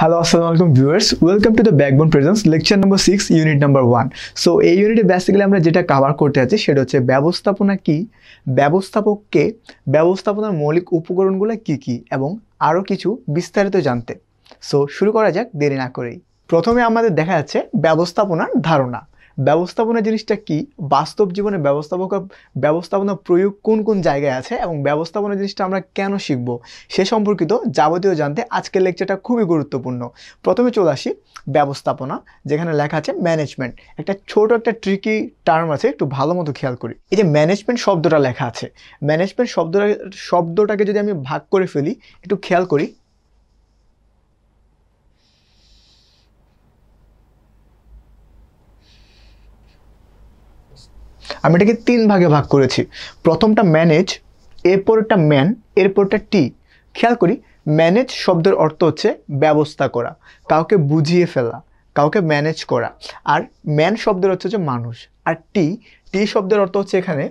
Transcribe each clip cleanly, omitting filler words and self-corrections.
Hello, Assalamualaikum viewers. Welcome to the Backbone Presence lecture number 6 unit number 1. So এই ইউনিটে basically আমরা যেটা cover করতে যাচ্ছি সেটা হচ্ছে ব্যবস্থাপনা কি, ব্যবস্থাপককে, ব্যবস্থাপনার মৌলিক উপকরণগুলো কি এবং আরো কিছু বিস্তারিত জানতে। সো শুরু করা যাক দেরি না করেই। প্রথমে আমাদের দেখা যাচ্ছে ব্যবস্থাপনার ধারণা। ব্যবস্থাপনা জিনিসটা কি, বাস্তব জীবনে ব্যবস্থাপনা প্রয়োগ কোন কোন জায়গায় আছে এবং ব্যবস্থাপনা জিনিসটা আমরা কেন শিখব সে সম্পর্কিত যাবতীয় জানতে আজকের লেকচারটা খুবই গুরুত্বপূর্ণ। প্রথমে চলে আসি ব্যবস্থাপনা, যেখানে লেখা আছে ম্যানেজমেন্ট। ছোট একটা ট্রিকি টার্ম আছে, একটু ভালো মতো খেয়াল করি। এই যে ম্যানেজমেন্ট শব্দটা লেখা আছে, ম্যানেজমেন্ট শব্দটাকে যদি আমি ভাগ করে ফেলি, একটু খেয়াল করি। আমি এটাকে 3 ভাগে ভাগ করেছি। প্রথমটা ম্যানেজ, এরপরটা ম্যান, এরপরটা টি। খেয়াল করি, ম্যানেজ শব্দের অর্থ হচ্ছে ব্যবস্থা করা, কাউকে বুঝিয়ে ফেলা, কাউকে ম্যানেজ করা। আর ম্যান শব্দের অর্থ হচ্ছে মানুষ। আর টি শব্দের অর্থ হচ্ছে এখানে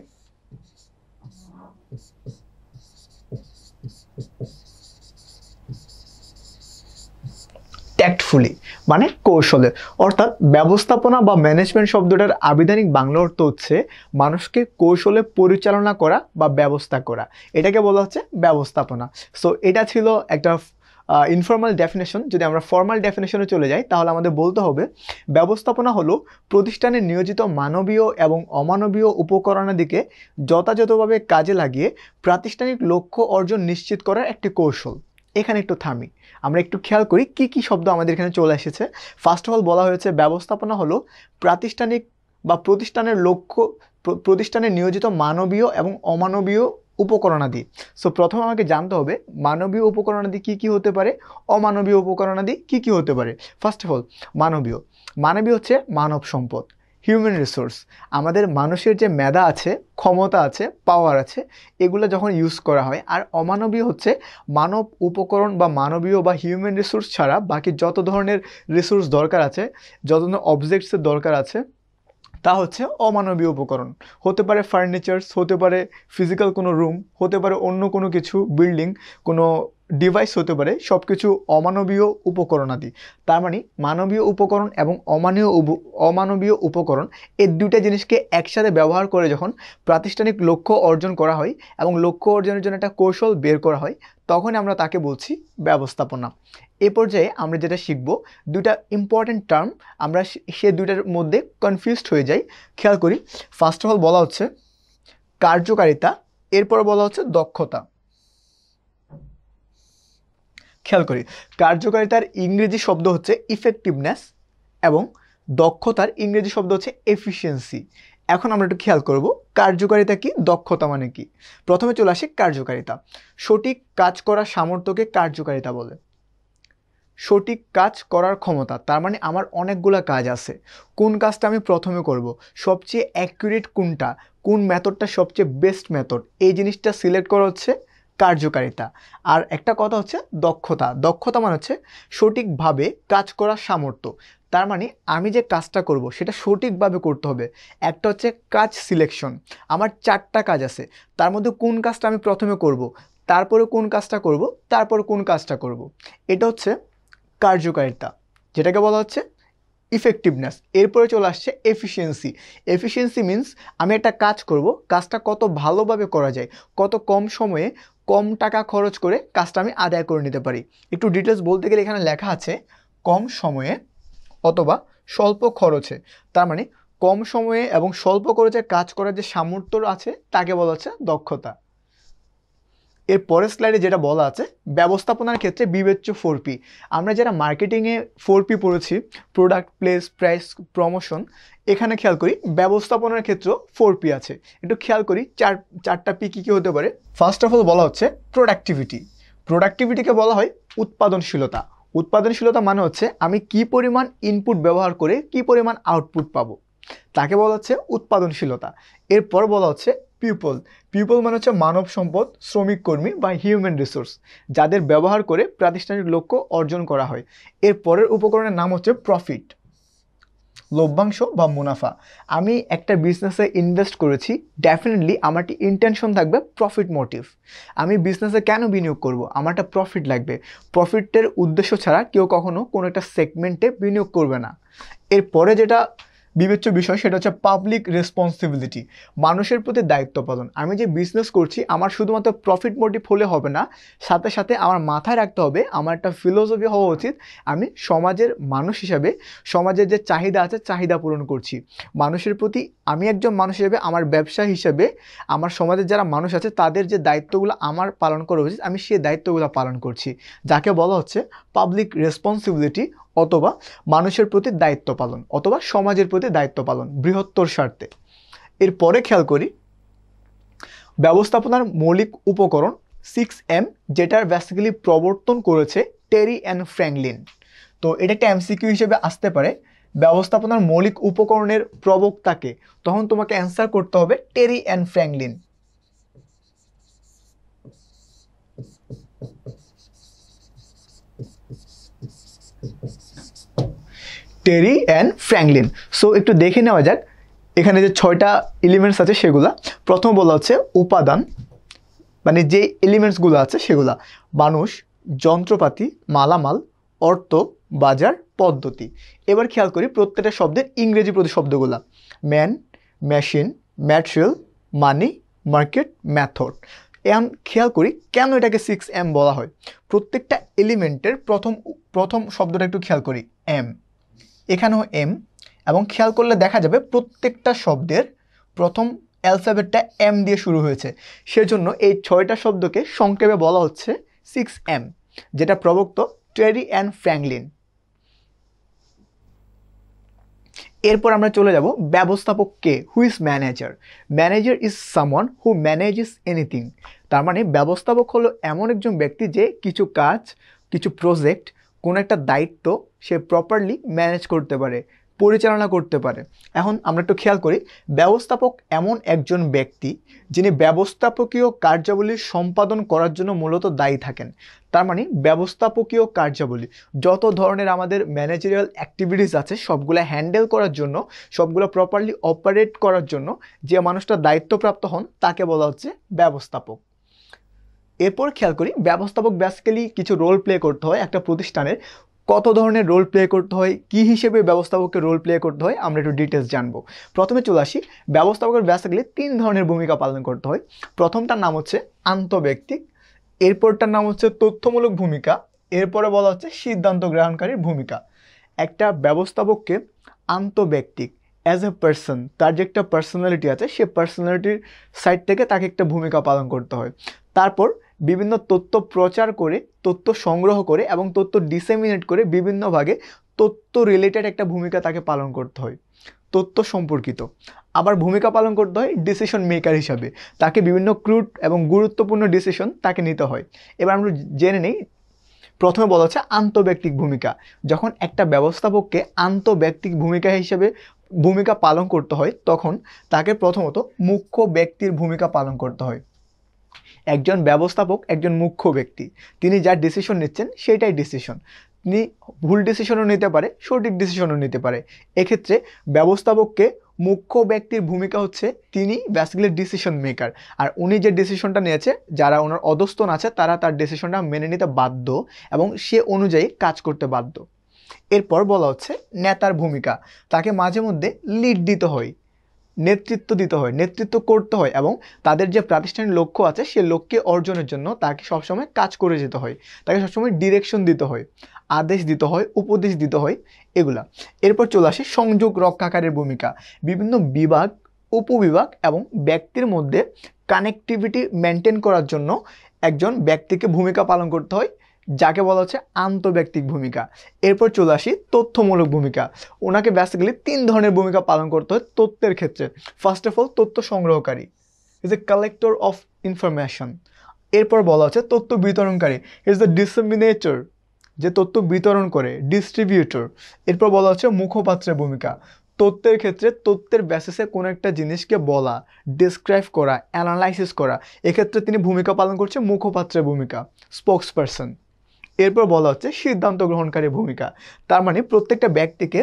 ট্যাক্টফুলি, মানে কৌশলে। অর্থাৎ ব্যবস্থাপনা বা ম্যানেজমেন্ট শব্দটার আবিধানিক বাংলা অর্থ হচ্ছে মানুষকে কৌশলে পরিচালনা করা বা ব্যবস্থা করা, এটাকে বলা হচ্ছে ব্যবস্থাপনা। সো এটা ছিল একটা ইনফর্মাল ডেফিনেশন। যদি আমরা ফর্মাল ডেফিনেশনে চলে যাই তাহলে আমাদের বলতে হবে ব্যবস্থাপনা হলো প্রতিষ্ঠানে নিয়োজিত মানবীয় এবং অমানবীয় উপকরণাদিকে যথাযথভাবে কাজে লাগিয়ে প্রাতিষ্ঠানিক লক্ষ্য অর্জন নিশ্চিত করার একটি কৌশল। এখানে একটু থামি, আমরা একটু খেয়াল করি কি শব্দ আমাদের এখানে চলে এসেছে। ফার্স্ট অফ অল বলা হয়েছে ব্যবস্থাপনা হলো প্রাতিষ্ঠানিক বা প্রতিষ্ঠানে নিয়োজিত মানবীয় এবং অমানবীয় উপকরণাদি। সো প্রথমে আমাকে জানতে হবে মানবীয় উপকরণাদি কি হতে পারে, অমানবীয় উপকরণাদি কি হতে পারে। ফার্স্ট অফ অল মানবীয় হচ্ছে মানব সম্পদ, হিউম্যান রিসোর্স। আমাদের মানুষের যে মেধা আছে, ক্ষমতা আছে, পাওয়ার আছে, এগুলো যখন ইউজ করা হয়। আর অমানবীয় হচ্ছে মানব উপকরণ বা মানবীয় বা হিউম্যান রিসোর্স ছাড়া বাকি যত ধরনের রিসোর্স দরকার আছে, যত ধরনের অবজেক্টসের দরকার আছে, তা হচ্ছে অমানবীয় উপকরণ। হতে পারে ফার্নিচার্স, হতে পারে ফিজিক্যাল কোনো রুম, হতে পারে অন্য কোনো কিছু, বিল্ডিং, কোনো ডিভাইস হতে পারে, সব কিছু অমানবীয় উপকরণাদি। তার মানে মানবীয় উপকরণ এবং অমানবীয় উপকরণ, এই দুইটা জিনিসকে একসাথে ব্যবহার করে যখন প্রাতিষ্ঠানিক লক্ষ্য অর্জন করা হয় এবং লক্ষ্য অর্জনের জন্য একটা কৌশল বের করা হয়, তখন আমরা তাকে বলছি ব্যবস্থাপনা। এ পর্যায়ে আমরা যেটা শিখব, দুইটা ইম্পর্টেন্ট টার্ম, আমরা সে দুইটার মধ্যে কনফিউজড হয়ে যাই। খেয়াল করি, ফার্স্ট অফ অল বলা হচ্ছে কার্যকারিতা, এরপর বলা হচ্ছে দক্ষতা। খেয়াল করি, কার্যকারিতার ইংরেজি শব্দ হচ্ছে ইফেক্টিভনেস এবং দক্ষতার ইংরেজি শব্দ হচ্ছে এফিসিয়েন্সি। এখন আমরা একটু খেয়াল করব কার্যকারিতা কি, দক্ষতা মানে কি। প্রথমে চলে আসি কার্যকারিতা। সঠিক কাজ করার সামর্থ্যকে কার্যকারিতা বলে। সঠিক কাজ করার ক্ষমতা, তার মানে আমার অনেকগুলো কাজ আছে, কোন কাজটা আমি প্রথমে করব, সবচেয়ে অ্যাকুরেট কোনটা, কোন মেথডটা সবচেয়ে বেস্ট মেথড, এই জিনিসটা সিলেক্ট করা হচ্ছে কার্যকারিতা। আর একটা কথা হচ্ছে দক্ষতা মানে হচ্ছে সঠিকভাবে কাজ করার সামর্থ্য। তার মানে আমি যে কাজটা করব সেটা সঠিকভাবে করতে হবে। একটা হচ্ছে কাজ সিলেকশন, আমার 4টা কাজ আছে, তার মধ্যে কোন কাজটা আমি প্রথমে করব, তারপরে কোন কাজটা করব, তারপর কোন কাজটা করব। এটা হচ্ছে কার্যকারিতা, যেটাকে বলা হচ্ছে ইফেক্টিভনেস। এরপরে চলে আসছে এফিসিয়েন্সি মিন্স আমি একটা কাজ করব, কাজটা কত ভালোভাবে করা যায়, কত কম সময়ে কম টাকা খরচ করে কাজটা আমি আদায় করে নিতে পারি। একটু ডিটেলস বলতে গেলে এখানে লেখা আছে কম সময়ে অথবা স্বল্প খরচে। তার মানে কম সময়ে এবং স্বল্প খরচে কাজ করার যে সামর্থ্য আছে তাকে বলা হচ্ছে দক্ষতা। এর পরের স্লাইডে যেটা বলা আছে ব্যবস্থাপনার ক্ষেত্রে বিবেচ্য 4P। আমরা যারা মার্কেটিংয়ে 4P পড়েছি, প্রোডাক্ট, প্লেস, প্রাইস, প্রমোশন, এখানে খেয়াল করি ব্যবস্থাপনার ক্ষেত্রে 4P আছে। একটু খেয়াল করি চারটা পি কী হতে পারে। ফার্স্ট অফ অল বলা হচ্ছে প্রোডাক্টিভিটিকে বলা হয় উৎপাদনশীলতা মানে হচ্ছে আমি কি পরিমাণ ইনপুট ব্যবহার করে কি পরিমাণ আউটপুট পাবো, তাকে বলা হচ্ছে উৎপাদনশীলতা। এরপর বলা হচ্ছে পিপল মানে হচ্ছে মানব সম্পদ, শ্রমিক কর্মী বা হিউম্যান রিসোর্স, যাদের ব্যবহার করে প্রাতিষ্ঠানিক লক্ষ্য অর্জন করা হয়। এর পরের উপকরণের নাম হচ্ছে প্রফিট। লভ্যাংশ বা মুনাফা। আমি একটা বিজনেসে ইনভেস্ট করেছি, ডেফিনেটলি আমার একটা ইন্টেনশন থাকবে প্রফিট মোটিভ। আমি বিজনেসে কেন বিনিয়োগ করব? আমার একটা প্রফিট লাগবে। প্রফিটের উদ্দেশ্য ছাড়া কেউ কখনো কোনো একটা সেগমেন্টে বিনিয়োগ করবে না। এরপরে যেটা বিবেচ্য বিষয় সেটা হচ্ছে পাবলিক রেসপন্সিবিলিটি, মানুষের প্রতি দায়িত্ব পালন। আমি যে বিজনেস করছি আমার শুধুমাত্র প্রফিট মোটিভ হলে হবে না, সাথে সাথে আমার মাথায় রাখতে হবে, আমার একটা ফিলোসফি হওয়া উচিত, আমি সমাজের মানুষ হিসাবে সমাজের যে চাহিদা আছে চাহিদা পূরণ করছি। মানুষের প্রতি আমি একজন মানুষ হিসেবে, আমার ব্যবসা হিসেবে আমার সমাজের যারা মানুষ আছে তাদের যে দায়িত্বগুলো আমার পালন করা উচিত আমি সেই দায়িত্বগুলো পালন করছি, যাকে বলা হচ্ছে পাবলিক রেসপন্সিবিলিটি অথবা মানুষের প্রতি দায়িত্ব পালন অথবা সমাজের প্রতি দায়িত্ব পালন বৃহত্তর স্বার্থে। এরপরে খেয়াল করি ব্যবস্থাপনার মৌলিক উপকরণ 6M, যেটার বেসিক্যালি প্রবর্তন করেছে টেরি অ্যান্ড ফ্র্যাঙ্কলিন। তো এটা একটা এমসিকিউ হিসেবে আসতে পারে, ব্যবস্থাপনার মৌলিক উপকরণের প্রবক্তাকে, তখন তোমাকে অ্যান্সার করতে হবে Terry and Franklin. Terry and Franklin. So একটু দেখে নেওয়া যাক এখানে যে 6টা এলিমেন্টস আছে সেগুলা। প্রথম বলা হচ্ছে উপাদান, মানে যে এলিমেন্টসগুলো আছে সেগুলা মানুষ, যন্ত্রপাতি, মালামাল, অর্থ, বাজার, পদ্ধতি। এবার খেয়াল করি প্রত্যেকটা শব্দের ইংরেজি প্রতিশব্দগুলা। ম্যান, মেশিন, ম্যাটেরিয়াল, মানি, মার্কেট, মেথড। এখন খেয়াল করি কেন এটাকে 6M বলা হয়। প্রত্যেকটা এলিমেন্টের প্রথম শব্দটা একটু খেয়াল করি, এম। এখানেও এম, এবং খেয়াল করলে দেখা যাবে প্রত্যেকটা শব্দের প্রথম অ্যালফাবেটটা এম দিয়ে শুরু হয়েছে। সেজন্য এই 6টা শব্দকে সংক্ষেপে বলা হচ্ছে 6M, যেটা প্রবক্ত টেরি অ্যান্ড ফ্র্যাঙ্কলিন। এরপর আমরা চলে যাব ব্যবস্থাপক কে, who is manager. Manager is someone who manages anything. তার মানে ব্যবস্থাপক হলো এমন একজন ব্যক্তি যে কিছু কাজ, কিছু প্রজেক্ট, কোনো একটা দায়িত্ব সে প্রপারলি ম্যানেজ করতে পারে, পরিচালনা করতে পারে। এখন আমরা একটু খেয়াল করি ব্যবস্থাপক এমন একজন ব্যক্তি যিনি ব্যবস্থাপকীয় কার্যাবলী সম্পাদন করার জন্য মূলত দায়ী থাকেন। তার মানে ব্যবস্থাপকীয় কার্যাবলী যত ধরনের আমাদের ম্যানেজারিয়াল অ্যাক্টিভিটিস আছে সবগুলো হ্যান্ডেল করার জন্য, সবগুলো প্রপারলি অপারেট করার জন্য যে মানুষটা দায়িত্বপ্রাপ্ত হন তাকে বলা হচ্ছে ব্যবস্থাপক। এরপর খেয়াল করি ব্যবস্থাপক বেসিক্যালি কিছু রোল প্লে করতে হয় একটা প্রতিষ্ঠানের। কত ধরনের রোল প্লে করতে হয়, কী হিসেবে ব্যবস্থাপককে রোল প্লে করতে হয় আমরা একটু ডিটেলস জানবো। প্রথমে চলে আসি, ব্যবস্থাপকের বেসিক্যালি 3 ধরনের ভূমিকা পালন করতে হয়। প্রথমটার নাম হচ্ছে আন্তঃব্যক্তিক, এরপরটার নাম হচ্ছে তথ্যমূলক ভূমিকা, এরপরে বলা হচ্ছে সিদ্ধান্ত গ্রহণকারীর ভূমিকা। একটা ব্যবস্থাপককে আন্তঃব্যক্তিক অ্যাজ এ পার্সন, তার যে একটা পার্সোনালিটি আছে সে পার্সোনালিটির সাইড থেকে তাকে একটা ভূমিকা পালন করতে হয়। তারপর বিভিন্ন তথ্য প্রচার করে, তথ্য সংগ্রহ করে এবং তথ্য ডিসেমিনেট করে বিভিন্ন ভাগে তথ্য রিলেটেড একটা ভূমিকা তাকে পালন করতে হয়, তথ্য সম্পর্কিত। আবার ভূমিকা পালন করতে হয় ডিসিশন মেকার হিসাবে, তাকে বিভিন্ন ক্রুড এবং গুরুত্বপূর্ণ ডিসিশন তাকে নিতে হয়। এবার আমরা জেনে নেই, প্রথমে বলা হচ্ছে আন্তঃব্যক্তিক ভূমিকা। যখন একটা ব্যবস্থাপককে আন্তঃব্যক্তিক ভূমিকা হিসেবে ভূমিকা পালন করতে হয় তখন তাকে প্রথমত মুখ্য ব্যক্তির ভূমিকা পালন করতে হয়। একজন ব্যবস্থাপক একজন মুখ্য ব্যক্তি, তিনি যা ডিসিশন নিচ্ছেন সেটাই ডিসিশন। তিনি ভুল ডিসিশনও নিতে পারে, সঠিক ডিসিশনও নিতে পারে। এক্ষেত্রে ব্যবস্থাপককে মুখ্য ব্যক্তির ভূমিকা হচ্ছে তিনি বেসিক্যালি ডিসিশন মেকার, আর উনি যে ডিসিশনটা নিয়েছে যারা ওনার অধস্তন আছে তারা তার ডিসিশনটা মেনে নিতে বাধ্য এবং সে অনুযায়ী কাজ করতে বাধ্য। এরপর বলা হচ্ছে নেতার ভূমিকা, তাকে মাঝে মধ্যে লিড দিতে হয়, নেতৃত্ব দিতে হয়, নেতৃত্ব করতে হয় এবং তাদের যে প্রাতিষ্ঠানিক লক্ষ্য আছে সে লক্ষ্যে অর্জনের জন্য তাকে সবসময় কাজ করে যেতে হয়, তাকে সবসময় ডিরেকশন দিতে হয়, আদেশ দিতে হয়, উপদেশ দিতে হয়, এগুলা। এরপর চলে আসে সংযোগ রক্ষাকারীর ভূমিকা, বিভিন্ন বিভাগ, উপবিভাগ এবং ব্যক্তির মধ্যে কানেক্টিভিটি মেনটেন করার জন্য একজন ব্যক্তিকে ভূমিকা পালন করতে হয়, যাকে বলা হচ্ছে আন্তঃব্যক্তিক ভূমিকা। এরপর চলে আসি তথ্যমূলক ভূমিকা, ওনাকে বেসিক্যালি 3 ধরনের ভূমিকা পালন করতে হয় তথ্যের ক্ষেত্রে। ফার্স্ট অফ অল তথ্য সংগ্রহকারী, is a collector of information. এরপর বলা হচ্ছে তথ্য বিতরণকারী, ইজ দ্য ডিসেমিনেটর, যে তথ্য বিতরণ করে, ডিস্ট্রিবিউটর। এরপর বলা হচ্ছে মুখপাত্রের ভূমিকা, তথ্যের ক্ষেত্রে তথ্যের বেসিসে কোনো একটা জিনিসকে বলা, ডিসক্রাইব করা, অ্যানালাইসিস করা, এক্ষেত্রে তিনি ভূমিকা পালন করছে মুখপাত্রের ভূমিকা, স্পোক্স পারসন। এরপর বলা হচ্ছে সিদ্ধান্ত গ্রহণকারী ভূমিকা, তার মানে প্রত্যেকটা ব্যক্তিকে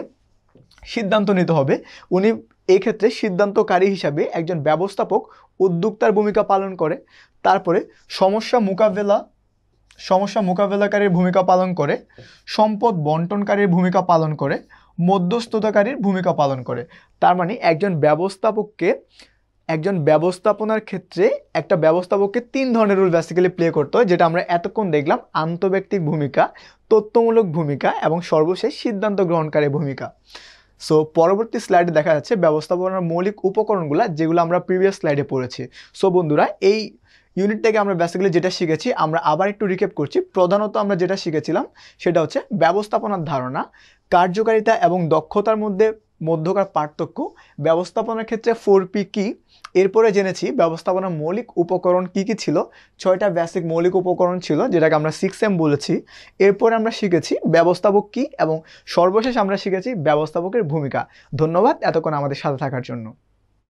সিদ্ধান্ত নিতে হবে। উনি এই ক্ষেত্রে সিদ্ধান্তকারী হিসাবে একজন ব্যবস্থাপক উদ্যোক্তার ভূমিকা পালন করে। তারপরে সমস্যা মোকাবেলাকারীর ভূমিকা পালন করে, সম্পদ বন্টনকারীর ভূমিকা পালন করে, মধ্যস্থতাকারীর ভূমিকা পালন করে। তার মানে একজন ব্যবস্থাপনার ক্ষেত্রে একটা ব্যবস্থাপককে 3 ধরনের রোল বেসিক্যালি প্লে করতে হয়, যেটা আমরা এতক্ষণ দেখলাম: আন্তঃব্যক্তিক ভূমিকা, তথ্যমূলক ভূমিকা এবং সর্বশেষ সিদ্ধান্ত গ্রহণকারী ভূমিকা। সো পরবর্তী স্লাইডে দেখা যাচ্ছে ব্যবস্থাপনার মৌলিক উপকরণগুলো, যেগুলো আমরা প্রিভিয়াস স্লাইডে পড়েছি। সো বন্ধুরা, এই ইউনিট থেকে আমরা বেসিক্যালি যেটা শিখেছি আমরা আবার একটু রিক্যাপ করছি। প্রধানত আমরা যেটা শিখেছিলাম সেটা হচ্ছে ব্যবস্থাপনার ধারণা, কার্যকারিতা এবং দক্ষতার মধ্যকার পার্থক্য, ব্যবস্থাপনার ক্ষেত্রে 4P কি, এরপরে জেনেছি ব্যবস্থাপনার মৌলিক উপকরণ কি কি ছিল। 6টা বেসিক মৌলিক উপকরণ ছিল, যেটাকে আমরা 6M বলেছি। এরপরে আমরা শিখেছি ব্যবস্থাপক কি, এবং সর্বশেষ আমরা শিখেছি ব্যবস্থাপকের ভূমিকা। ধন্যবাদ এতক্ষণ আমাদের সাথে থাকার জন্য।